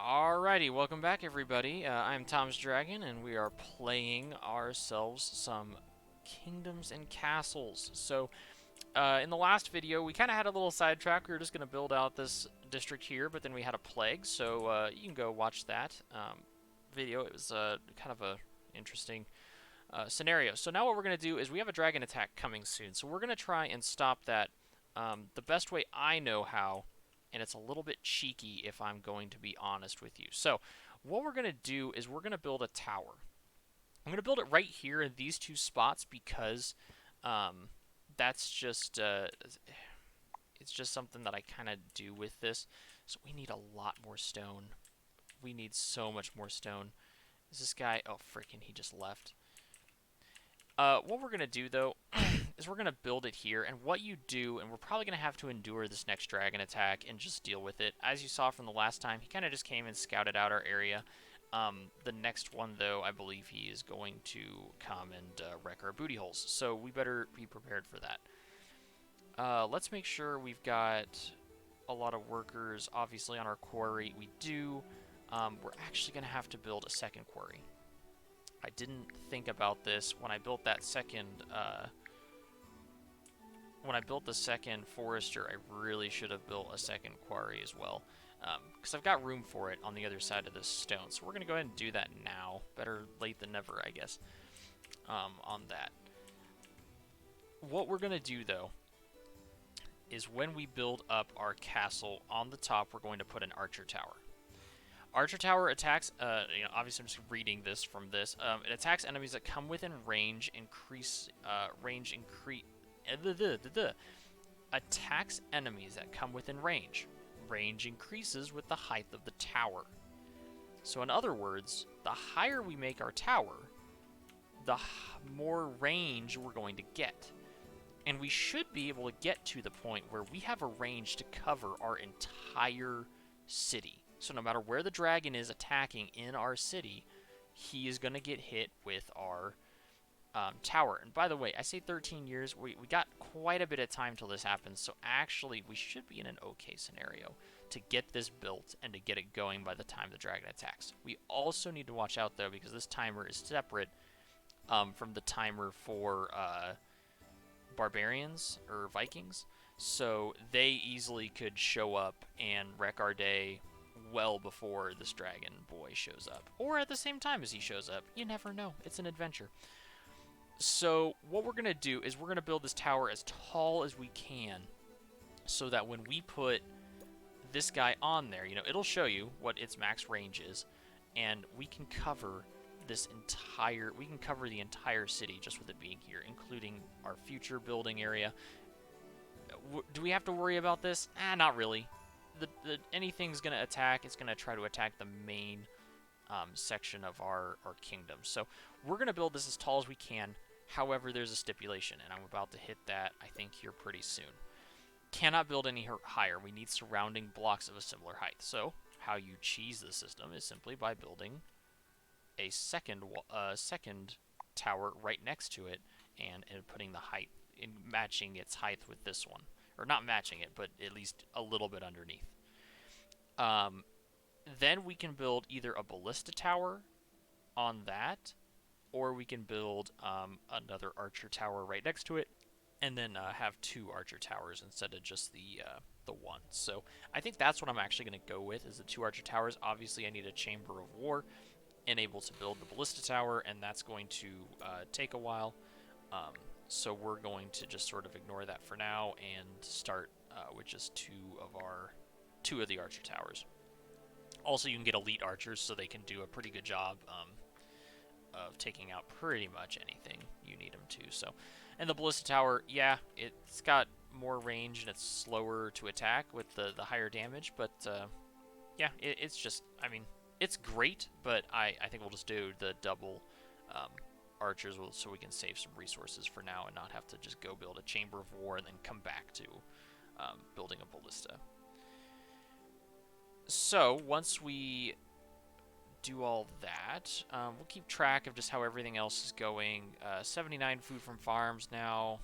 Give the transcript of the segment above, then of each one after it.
Alrighty, welcome back everybody. I'm Tom's Dragon, and we are playing ourselves some Kingdoms and Castles. In the last video, we kind of had a little sidetrack. We were just going to build out this district here, but then we had a plague, so you can go watch that video. It was kind of a interesting scenario. So now what we're going to do is we have a dragon attack coming soon, so we're going to try and stop that the best way I know how, and it's a little bit cheeky if I'm going to be honest with you. So what we're going to do is we're going to build a tower. I'm going to build it right here in these two spots because um, that's just it's just something that I kind of do with this. So we need a lot more stone. We need so much more stone. Is this guy? Oh, freaking! He just left. What we're going to do, though, is we're going to build it here. And what you do, and we're probably going to have to endure this next dragon attack and just deal with it. As you saw from the last time, he kind of just came and scouted out our area. The next one, though, I believe he is going to come and wreck our booty holes. So we better be prepared for that. Let's make sure we've got a lot of workers, obviously, on our quarry. We do. We're actually going to have to build a second quarry. I didn't think about this when I built that second, when I built the second forester. I really should have built a second quarry as well, because I've got room for it on the other side of this stone. So we're going to go ahead and do that now. Better late than never, I guess, on that. What we're going to do, though, is when we build up our castle on the top, we're going to put an archer tower. Archer Tower attacks, obviously I'm just reading this from this. It attacks enemies that come within range, attacks enemies that come within range. Range increases with the height of the tower. So in other words, the higher we make our tower, the more range we're going to get. And we should be able to get to the point where we have a range to cover our entire city. So no matter where the dragon is attacking in our city, he is going to get hit with our tower. And by the way, I say 13 years. We got quite a bit of time till this happens. So actually, we should be in an okay scenario to get this built and to get it going by the time the dragon attacks. We also need to watch out, though, because this timer is separate from the timer for barbarians or Vikings. So they easily could show up and wreck our day well before this dragon boy shows up, or at the same time as he shows up. You never know. It's an adventure. So what we're going to do is we're going to build this tower as tall as we can, so that when we put this guy on there, it'll show you what its max range is, and we can cover the entire city just with it being here, including our future building area. Do we have to worry about this? Not really. Anything's going to attack, it's going to try to attack the main section of our kingdom. So we're going to build this as tall as we can. However, there's a stipulation, and I'm about to hit that, I think, here pretty soon. Cannot build any higher. We need surrounding blocks of a similar height. So how you cheese the system is simply by building a second tower right next to it, and putting the height, in matching its height with this one. Or not matching it, but at least a little bit underneath. Then we can build either a ballista tower on that, or we can build another archer tower right next to it, and then have two archer towers instead of just the one. So I think that's what I'm actually going to go with, is the two archer towers. Obviously, I need a chamber of war and able to build the ballista tower, and that's going to take a while. So we're going to just sort of ignore that for now and start with just two of the archer towers. Also, you can get elite archers, so they can do a pretty good job of taking out pretty much anything you need them to. So, and the ballista tower, yeah, it's got more range and it's slower to attack with the higher damage, but yeah, it's just, I mean, it's great, but I think we'll just do the double archers so we can save some resources for now and not have to just go build a chamber of war and then come back to building a ballista. So once we do all that, we'll keep track of just how everything else is going. 79 food from farms now.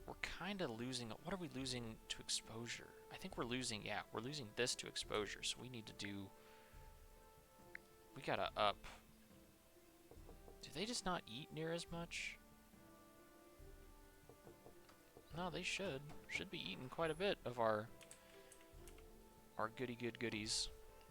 We're kind of losing. What are we losing to exposure? I think we're losing, yeah, we're losing this to exposure, so we need to do We gotta up. Do they just not eat near as much? No, they should. Should be eating quite a bit of our goody good goodies.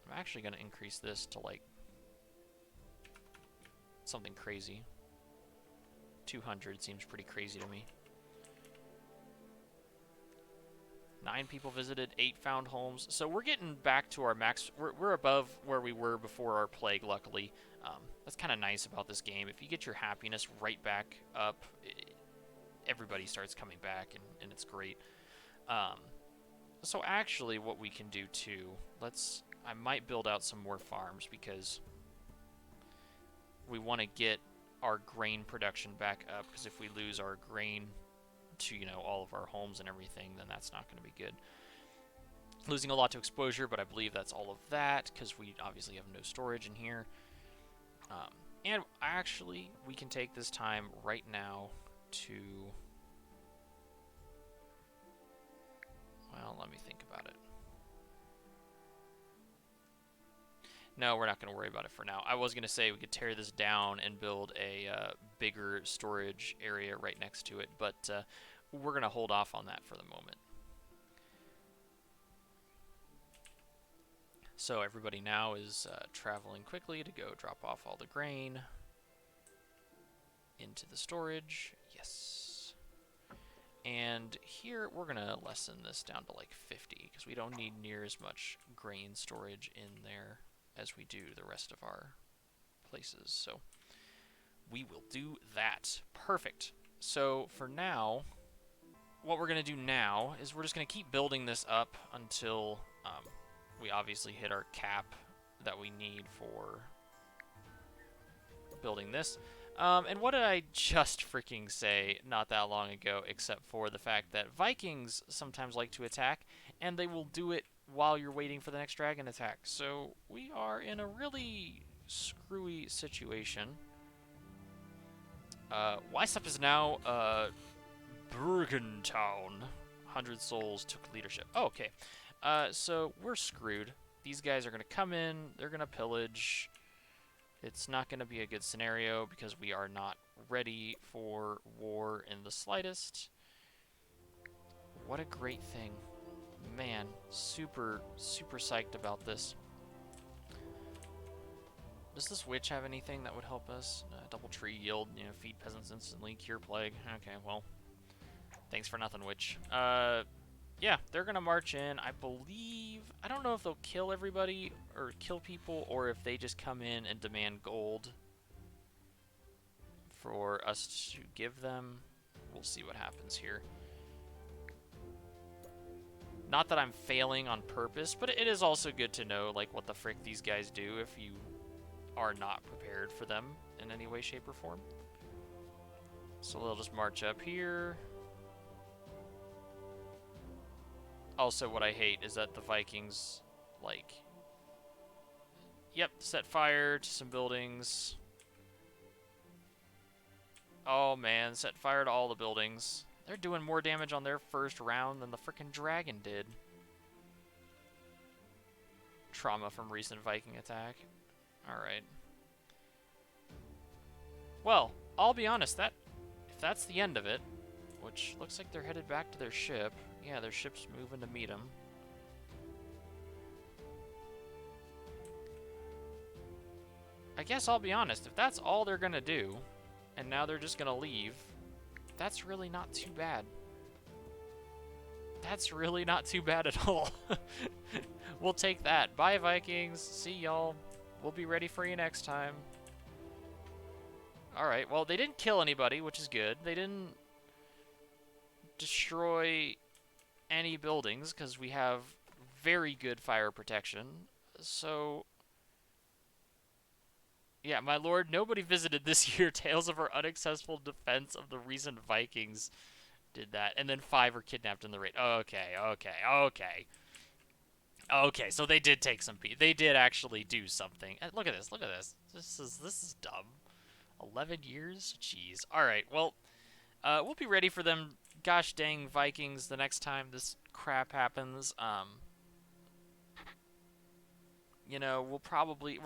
I'm actually gonna increase this to like something crazy. 200 seems pretty crazy to me. 9 people visited, 8 found homes. So we're getting back to our max. We're above where we were before our plague, luckily. That's kind of nice about this game. If you get your happiness right back up, everybody starts coming back, and it's great. So actually what we can do too, I might build out some more farms because we want to get our grain production back up, because if we lose our grain to, you know, all of our homes and everything, then that's not going to be good. Losing a lot to exposure, but I believe that's all of that, because we obviously have no storage in here. And actually, we can take this time right now to... Well, let me think about it. No, we're not going to worry about it for now. I was going to say we could tear this down and build a bigger storage area right next to it, but we're going to hold off on that for the moment. So everybody now is traveling quickly to go drop off all the grain into the storage. Yes. And here we're going to lessen this down to like 50, because we don't need near as much grain storage in there as we do the rest of our places. So we will do that. Perfect. So for now, what we're going to do now is we're just going to keep building this up until we obviously hit our cap that we need for building this. And what did I just freaking say not that long ago, except for the fact that Vikings sometimes like to attack, and they will do it while you're waiting for the next dragon attack. So we are in a really screwy situation. Weissap is now Bergentown. 100 souls took leadership. Oh, okay. So we're screwed. These guys are going to come in. They're going to pillage. It's not going to be a good scenario because we are not ready for war in the slightest. What a great thing. Man, super, super psyched about this. Does this witch have anything that would help us? Double tree yield, you know, feed peasants instantly, cure plague. Okay, well, thanks for nothing, witch. Yeah, they're gonna march in. I believe, I don't know if they'll kill everybody or kill people, or if they just come in and demand gold for us to give them. We'll see what happens here. Not that I'm failing on purpose, but it is also good to know, like, what the frick these guys do if you are not prepared for them in any way, shape, or form. So they'll just march up here. Also, what I hate is that the Vikings, like, yep, set fire to some buildings. Oh man, set fire to all the buildings. They're doing more damage on their first round than the frickin' dragon did. Trauma from recent Viking attack. Alright. Well, I'll be honest, if that's the end of it, which looks like they're headed back to their ship. Yeah, their ship's moving to meet them. I guess I'll be honest, if that's all they're gonna do, and now they're just gonna leave, that's really not too bad. That's really not too bad at all. We'll take that. Bye, Vikings. See y'all. We'll be ready for you next time. Alright, well, they didn't kill anybody, which is good. They didn't destroy any buildings, because we have very good fire protection. So, yeah, my lord, nobody visited this year. Tales of our unsuccessful defense of the recent Vikings did that. And then 5 are kidnapped in the raid. Okay. Okay, so they did take some they did actually do something. Look at this, look at this. This is dumb. 11 years? Jeez. Alright, well, we'll be ready for them, gosh dang Vikings, the next time this crap happens. You know, we're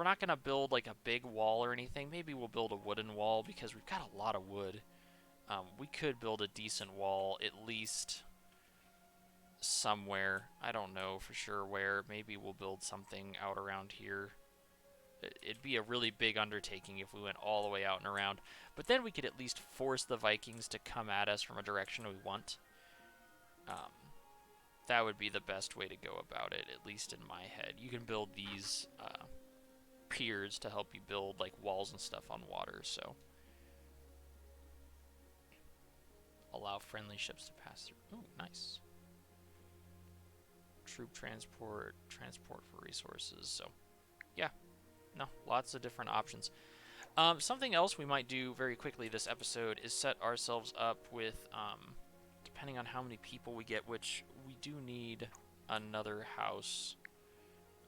not going to build like a big wall or anything. Maybe we'll build a wooden wall because we've got a lot of wood. We could build a decent wall, at least somewhere. I don't know for sure where. Maybe we'll build something out around here. It'd be a really big undertaking if we went all the way out and around. But then we could at least force the Vikings to come at us from a direction we want. That would be the best way to go about it, at least in my head. You can build these piers to help you build like walls and stuff on water, so allow friendly ships to pass through. Ooh, nice. Troop transport for resources. So, yeah, no, lots of different options. Something else we might do very quickly this episode is set ourselves up with, depending on how many people we get, which we do need another house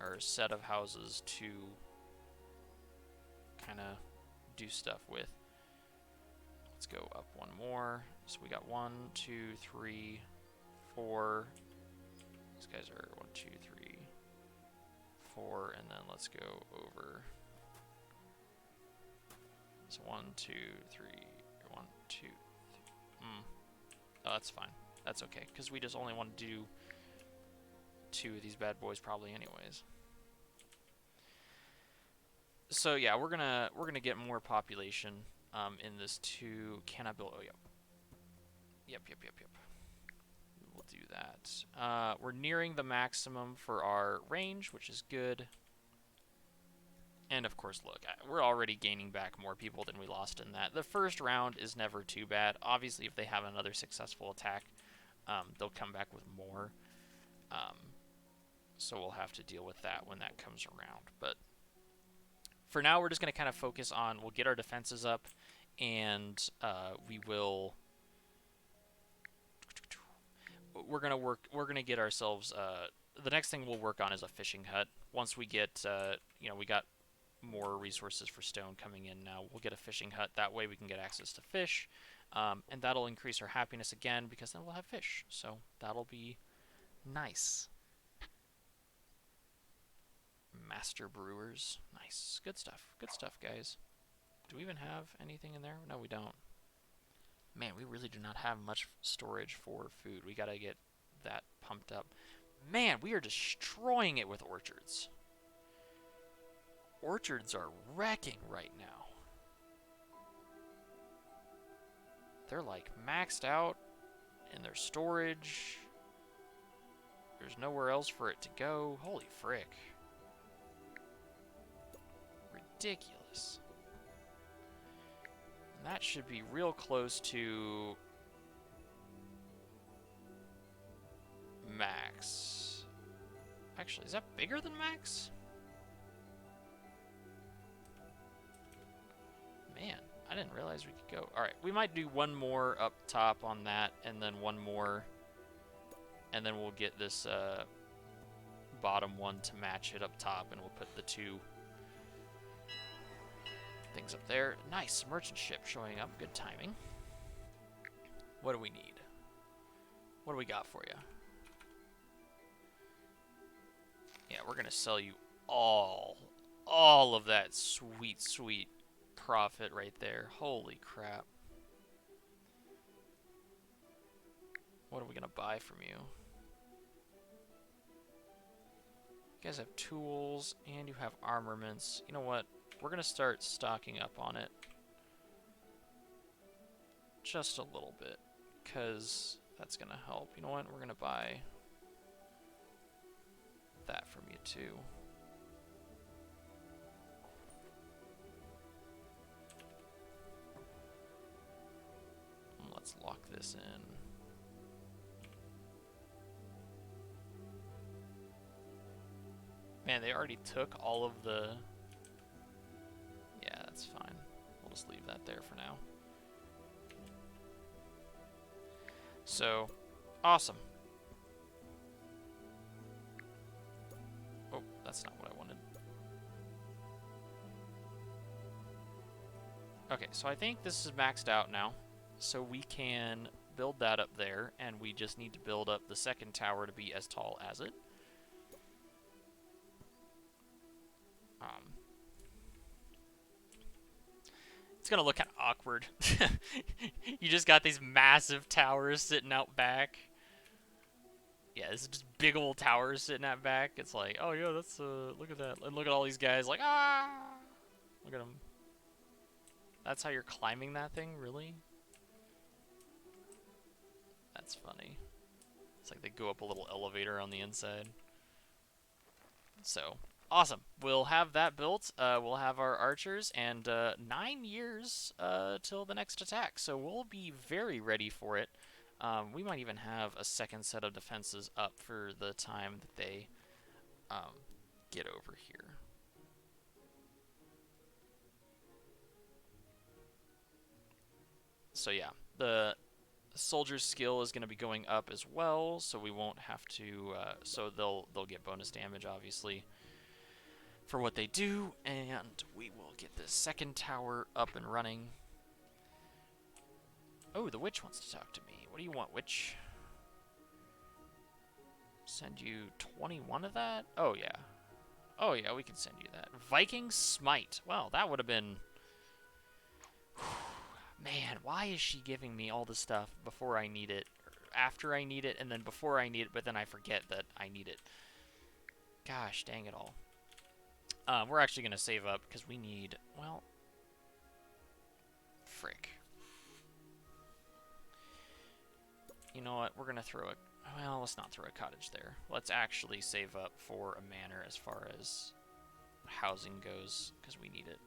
or set of houses to kind of do stuff with. Let's go up one more. So we got 1, 2, 3, 4. These guys are 1, 2, 3, 4, and then let's go over. So 1, 2, 3, 1, 2, 3. Oh, that's fine. That's okay, because we just only want to do 2 of these bad boys probably anyways. So yeah, we're gonna get more population in this too. Can I build? Oh, yep. We'll do that. We're nearing the maximum for our range, which is good. And of course, look, we're already gaining back more people than we lost in that. The first round is never too bad. Obviously, if they have another successful attack, they'll come back with more. So we'll have to deal with that when that comes around. But for now, we're just going to kind of focus on, we'll get our defenses up, and we're going to get ourselves, the next thing we'll work on is a fishing hut. Once we get, we got more resources for stone coming in now, we'll get a fishing hut. That way we can get access to fish, and that'll increase our happiness again, because then we'll have fish. So that'll be nice. Master brewers. Nice. Good stuff. Good stuff, guys. Do we even have anything in there? No, we don't. Man, we really do not have much storage for food. We gotta get that pumped up. Man, we are destroying it with orchards. Orchards are wrecking right now. They're like maxed out in their storage. There's nowhere else for it to go. Holy frick. Ridiculous. And that should be real close to max. Actually, is that bigger than max? Man, I didn't realize we could go. Alright, we might do one more up top on that, and then one more, and then we'll get this bottom one to match it up top, and we'll put the 2 things up there. Nice, merchant ship showing up. Good timing. What do we need? What do we got for you? Yeah, we're gonna sell you all of that sweet, sweet profit right there. Holy crap. What are we gonna buy from you? You guys have tools, and you have armaments. You know what? We're going to start stocking up on it. Just a little bit, because that's going to help. You know what? We're going to buy that from you, too. And let's lock this in. Man, they already took all of the... Yeah, that's fine. We'll just leave that there for now. So, awesome. Oh, that's not what I wanted. Okay, so I think this is maxed out now. So we can build that up there, and we just need to build up the second tower to be as tall as it. Um, it's gonna look kind of awkward. You just got these massive towers sitting out back. Yeah, this is just big old towers sitting out back. It's like, oh yeah, that's look at that, and look at all these guys like look at them. That's how you're climbing that thing, really? That's funny. It's like they go up a little elevator on the inside. So, awesome. We'll have that built. We'll have our archers, and 9 years till the next attack. So we'll be very ready for it. We might even have a second set of defenses up for the time that they get over here. So yeah, the soldier's skill is going to be going up as well, so we won't have to. So they'll get bonus damage, obviously, for what they do, and we will get the second tower up and running. Oh, the witch wants to talk to me. What do you want, witch? Send you 21 of that? Oh yeah. Oh yeah, we can send you that. Viking Smite. Well, that would have been... Man, why is she giving me all this stuff before I need it? After I need it, and then before I need it, but then I forget that I need it. Gosh, dang it all. We're actually going to save up, because we need... Well... Frick. You know what? We're going to throw a... Well, let's not throw a cottage there. Let's actually save up for a manor as far as housing goes, because we need it.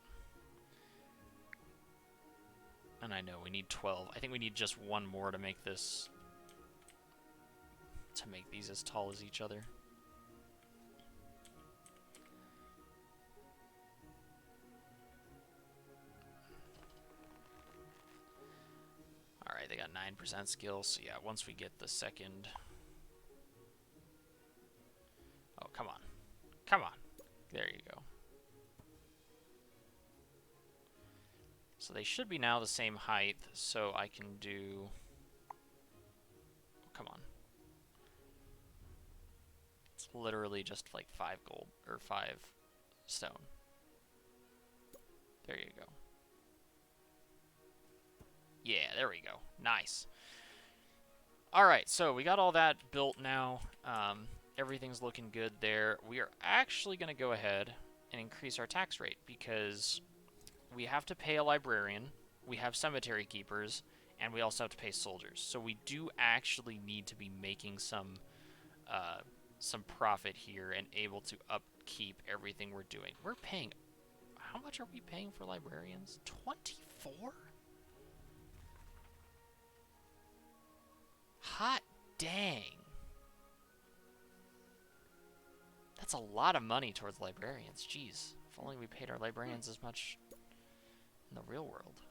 And I know we need 12. I think we need just one more to make this... to make these as tall as each other. Alright, they got 9% skill, so yeah, once we get the second... Oh, come on. Come on. There you go. So they should be now the same height, so I can do... Oh, come on. It's literally just like 5 gold, or 5 stone. There you go. Yeah, there we go. Nice. Alright, so we got all that built now. Everything's looking good there. We are actually going to go ahead and increase our tax rate, because we have to pay a librarian, we have cemetery keepers, and we also have to pay soldiers. So we do actually need to be making some profit here and able to upkeep everything we're doing. We're paying... How much are we paying for librarians? 24? Hot dang. That's a lot of money towards librarians. Jeez. If only we paid our librarians as much in the real world.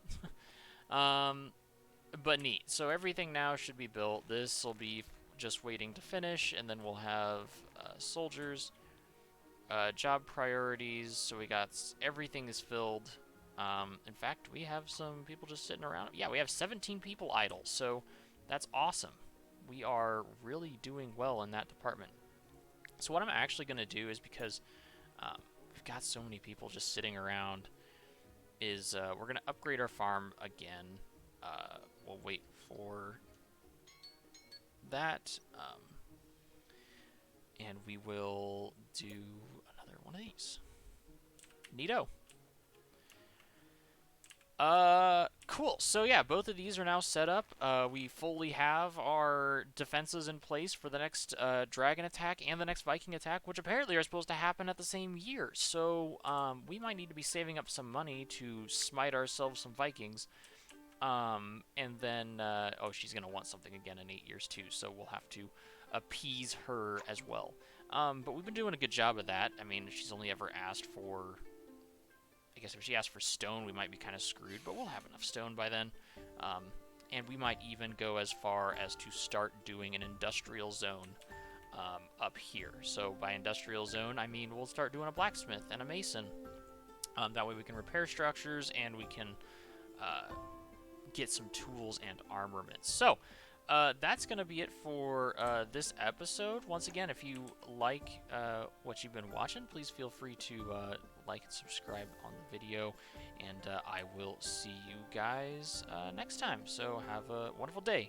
But neat. So everything now should be built. This will be just waiting to finish, and then we'll have soldiers, job priorities. So we got everything is filled. In fact, we have some people just sitting around. Yeah, we have 17 people idle. So that's awesome. We are really doing well in that department. So what I'm actually going to do is, because we've got so many people just sitting around, is we're going to upgrade our farm again. We'll wait for that. And we will do another one of these. Neato. Cool. So yeah, both of these are now set up. We fully have our defenses in place for the next dragon attack and the next Viking attack, which apparently are supposed to happen at the same year. So we might need to be saving up some money to smite ourselves some Vikings. And then, oh, she's going to want something again in 8 years too, so we'll have to appease her as well. But we've been doing a good job of that. I mean, she's only ever asked for... I guess if she asked for stone, we might be kind of screwed, but we'll have enough stone by then. And we might even go as far as to start doing an industrial zone up here. So by industrial zone, I mean we'll start doing a blacksmith and a mason. That way we can repair structures and we can get some tools and armaments. So that's going to be it for this episode. Once again, if you like what you've been watching, please feel free to like and subscribe on the video, and I will see you guys next time. So have a wonderful day.